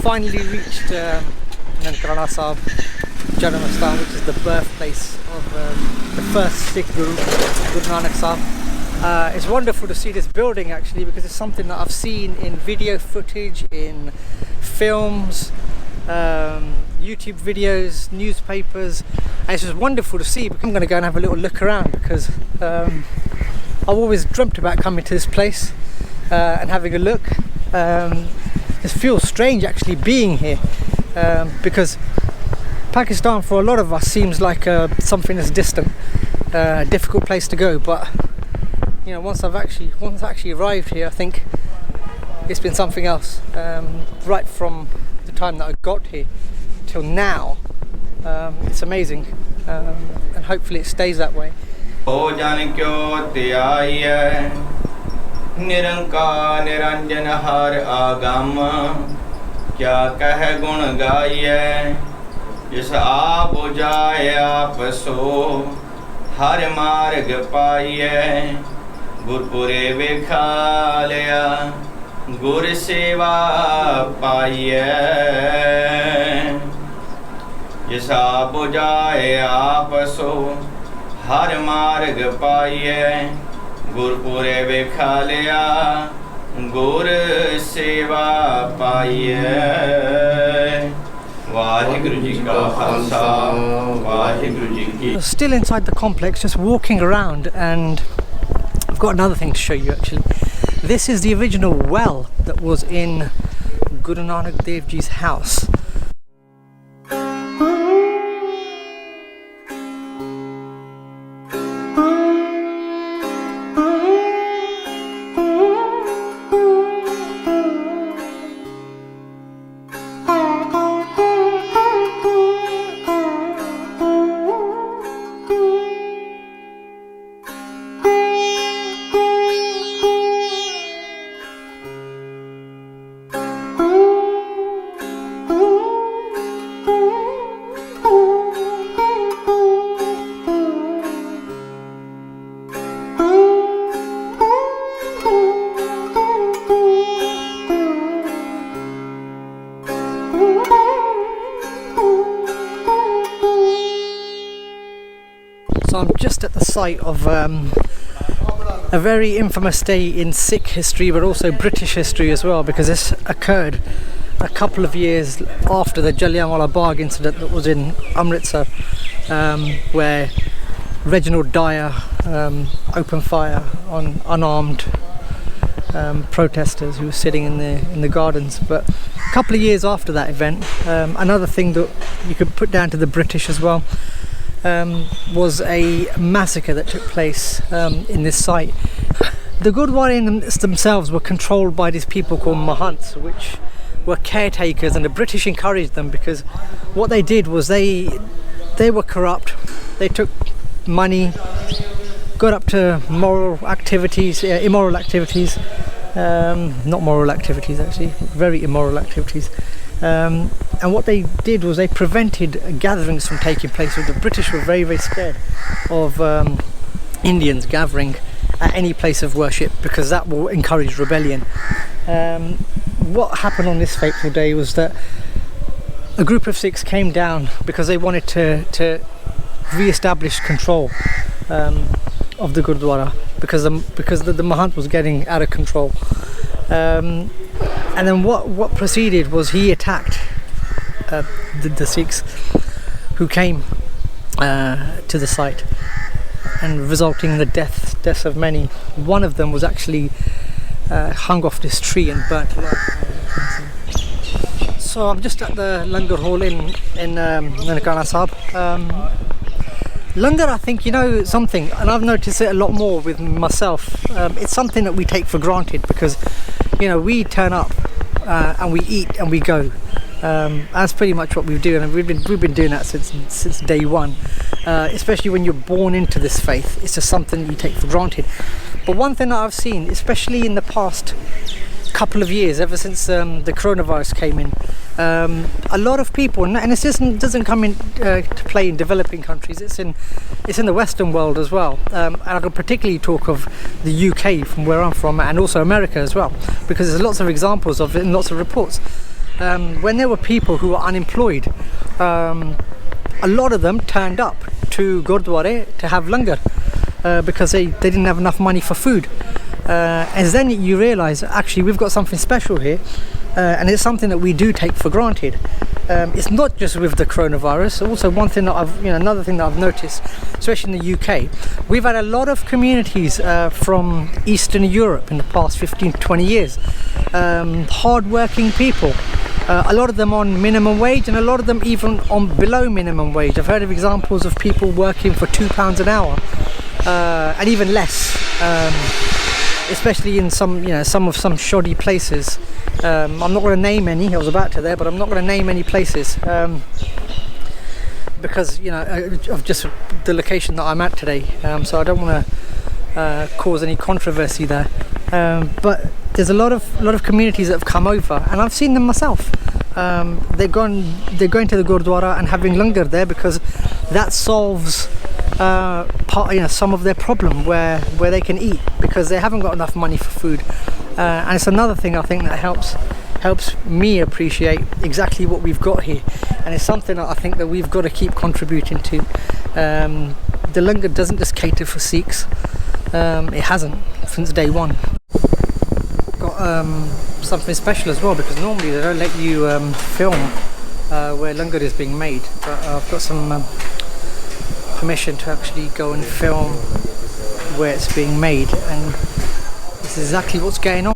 finally reached Nanakana Sahib, Janam Asthan, which is the birthplace of the first Sikh Guru, Guru Nanak Sahib. It's wonderful to see this building actually, because it's something that I've seen in video footage, in films, YouTube videos, newspapers, and it's just wonderful to see. I'm going to go and have a little look around, because I've always dreamt about coming to this place and having a look. It feels strange actually being here, because Pakistan for a lot of us seems like something that's distant, a difficult place to go, but you know, once I actually arrived here, I think it's been something else. Right from the time that I got here till now, it's amazing, and hopefully it stays that way. निरंकार निरंजन हर आगम क्या कह गुण गाइए जिस आप बुझाए आप सो हर मार्ग पाइए गुरपुरे विखालिया गुर सेवा पाइए जिस आप बुझाए आप सो हर मार्ग पाइए गुरपुरे विखालिया गुर सेवा पाइए वाहिगुरु जी का खालसा वाहिगुरु जी की. Still inside the complex, just walking around, and I've got another thing to show you actually. This is the original well that was in Guru Nanak Dev Ji's house. So I'm just at the site of a very infamous day in Sikh history, but also British history as well, because this occurred a couple of years after the Jallianwala Bagh incident that was in Amritsar, where Reginald Dyer opened fire on unarmed protesters who were sitting in the gardens. But a couple of years after that event, another thing that you could put down to the British as well, was a massacre that took place in this site. The Gurdwara themselves were controlled by these people called Mahants, which were caretakers, and the British encouraged them, because what they did was they were corrupt. They took money, got up to immoral activities, not moral activities actually, very immoral activities. And what they did was they prevented gatherings from taking place. So the British were very, very scared of Indians gathering at any place of worship, because that will encourage rebellion. What happened on this fateful day was that a group of Sikhs came down because they wanted to re-establish control of the Gurdwara, because the Mahant was getting out of control. And then what proceeded was he attacked the Sikhs who came to the site, and resulting in the deaths of many. One of them was actually hung off this tree and burnt alive. So I'm just at the Langar hall in Nanakana Sahib. Langar, I think, you know something, and I've noticed it a lot more with myself. It's something that we take for granted, because you know, we turn up and we eat and we go. That's pretty much what we do, and we've been doing that since day one. Especially when you're born into this faith, it's just something you take for granted. But one thing that I've seen, especially in the past couple of years, ever since the coronavirus came in, a lot of people, and this doesn't come in to play in developing countries, it's in the Western world as well, and I can particularly talk of the UK, from where I'm from, and also America as well, because there's lots of examples of it and lots of reports. when there were people who were unemployed, a lot of them turned up to Gurdwara to have langar because they didn't have enough money for food. And then you realise actually we've got something special here, and it's something that we do take for granted. It's not just with the coronavirus. Also, one thing that another thing that I've noticed, especially in the UK, we've had a lot of communities from Eastern Europe in the past 15 to 20 years. Hard-working people. A lot of them on minimum wage, and a lot of them even on below minimum wage. I've heard of examples of people working for £2 an hour, and even less. Especially in some shoddy places. I'm not going to name any. I was about to there, but I'm not going to name any places because of just the location that I'm at today. So I don't want to cause any controversy there. But there's a lot of communities that have come over, and I've seen them myself. They're going to the Gurdwara and having langar there because that solves some of their problem where they can eat, because they haven't got enough money for food. And it's another thing I think that helps me appreciate exactly what we've got here, and it's something that I think that we've got to keep contributing to. The langar doesn't just cater for Sikhs. It hasn't since day one. Got something special as well, because normally they don't let you film where langar is being made, but I've got some permission to actually go and film where it's being made, and this is exactly what's going on.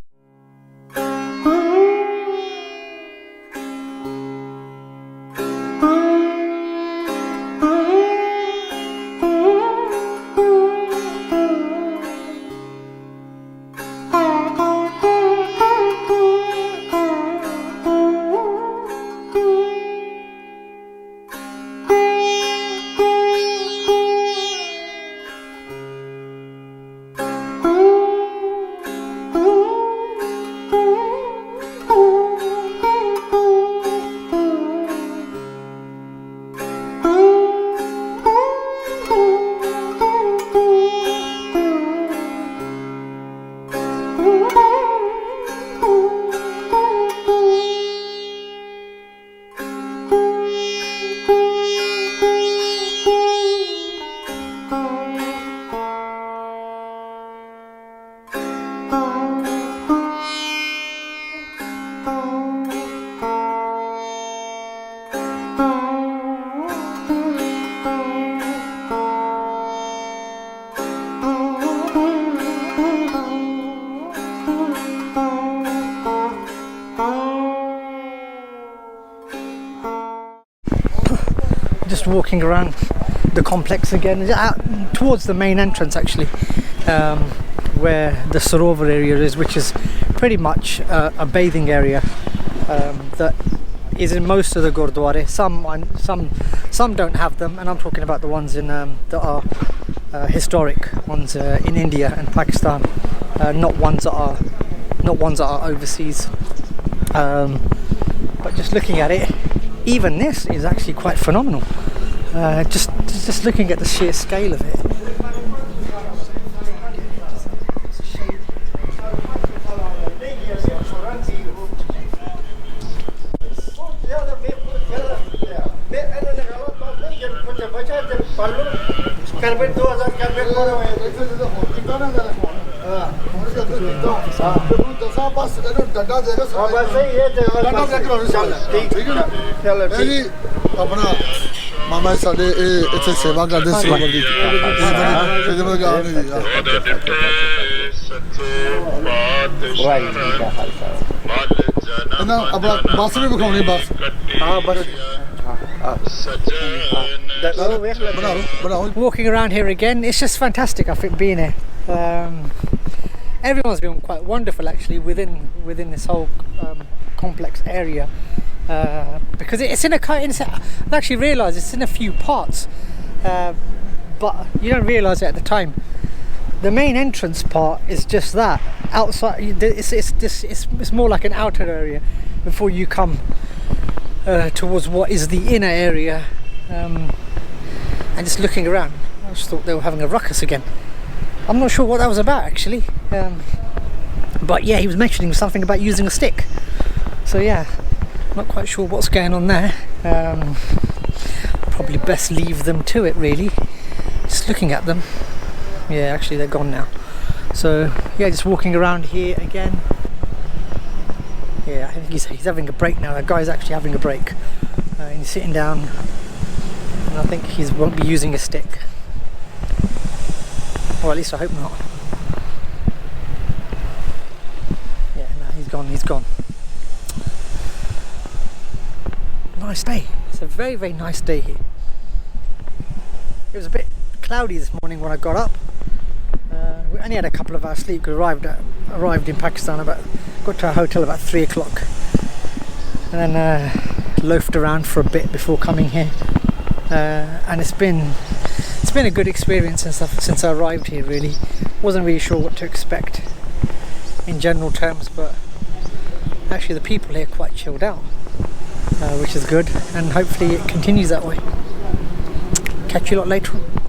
Just walking around the complex again, towards the main entrance actually, where the Sarovar area is, which is pretty much a bathing area that is in most of the Gurdwara. Some don't have them, and I'm talking about the ones in that are historic ones in India and Pakistan, not ones that are overseas. But just looking at it, even this is actually quite phenomenal. Just looking at the sheer scale of it. मामा साडे इत्थे सेवा करदे सरोवर दी ਇਹਦੇ ਮਤਲਬ ਆ ਨਹੀਂ ਜੀ ਇਹਨਾਂ ਆਪਣਾ ਬੱਸ ਵੀ ਵਿਖਾਉਣੀ ਬੱਸ ਹਾਂ ਬਸ Walking around here again, it's just fantastic. I think being here, everyone's been quite wonderful actually within this whole complex area, because it's I've actually realised it's in a few parts, but you don't realise it at the time. The main entrance part is just that outside. It's more like an outer area before you come towards what is the inner area. And just looking around, I just thought they were having a ruckus again. I'm not sure what that was about actually, but yeah, he was mentioning something about using a stick. So yeah, Not quite sure what's going on there. Probably best leave them to it, really. Just looking at them. Yeah, actually they're gone now. So yeah, just walking around here again. Yeah, I think he's having a break now. That guy's actually having a break. He's sitting down, and I think he won't be using a stick. Or at least I hope not. Yeah, no, he's gone. Nice day. It's a very, very nice day here. It was a bit cloudy this morning when I got up. We only had a couple of hours sleep because arrived in Pakistan got to our hotel about 3 o'clock, and then loafed around for a bit before coming here. And it's been a good experience since I arrived here. Really, wasn't really sure what to expect in general terms, but actually the people here are quite chilled out, which is good, and hopefully it continues that way. Catch you lot later on.